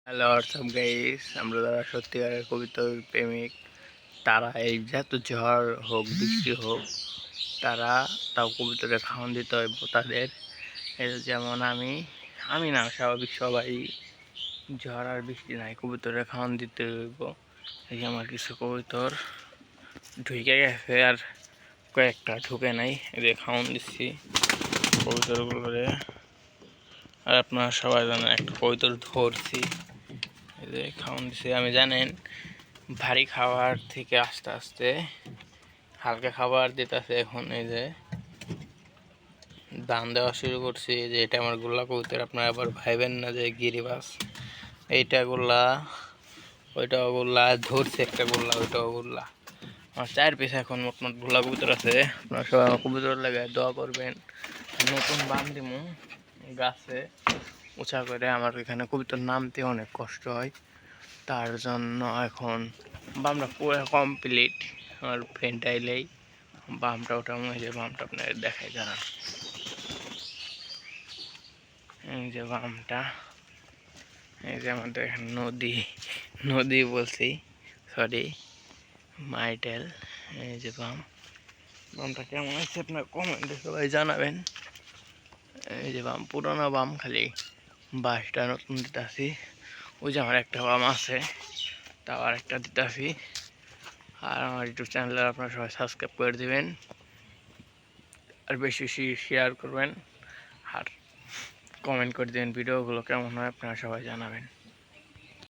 Hello WhatsApp guys, আমরা যারা সত্যিকারের কবিতার প্রেমিক তারা এই যত ঝড় হোক বৃষ্টি হোক তারা তাও কবুতরে খাওয়ান দিতে হইব তাদের। এই যেমন আমি না স্বাভাবিক সবাই ঝড় আর বৃষ্টি নাই কবুতরে খাওয়ান দিতে হইব। এই যে আমার কিছু কবুতর ঢুকে গেছে আর কয়েকটা ঢুকে নাই, এদের খাওয়ান দিচ্ছি কবুতরগুলোরে। আর আপনারা সবাই জানেন একটা কবুতর ধরছি, এই যে খাওয়ান দিচ্ছি। আমি জানেন ভারী খাবার থেকে আস্তে আস্তে হালকা খাবার দিতেছে। এখন এই যে দাম দেওয়া শুরু করছি, যে এটা আমার গোল্লা কবুতর, আপনারা আবার ভাইবেন না যে গিরিবাস। এইটা গোল্লা, ওইটাও গোল্লা, ধরছে একটা গোল্লা, ওইটাও গোল্লা। আমার 4 পিস এখন মোট গোল্লা কবুতর আছে। আপনারা সবাই আমার কবুতর লাগায় দোয়া করবেন। নতুন বান দিমু গাছে উঁচা করে, আমার এখানে কবুতর নামতে অনেক কষ্ট হয়, তার জন্য এখন বামটা পুরো কমপ্লিট। আমার ফ্রেন্ড আইলেই বামটা ওটা এই যে বামটা আপনার দেখাই জানান, এই যে বামটা, এই যে আমাদের এখানে নদী বলছি, সরি মাইটেল। এই যে বামটা কেমন আছে আপনার কমেন্টে সবাই জানাবেন। এই যে বাম পুরোনো বাম, খালি বাসটা নতুন দিতে আসি। ওই যে আমার একটা বাম আছে, তাও আর একটা দিতে আসি। আর আমার ইউটিউব চ্যানেলে আপনারা সবাই সাবস্ক্রাইব করে দেবেন, আর বেশি বেশি শেয়ার করবেন, আর কমেন্ট করে দেবেন ভিডিওগুলো কেমন হয় আপনারা সবাই জানাবেন।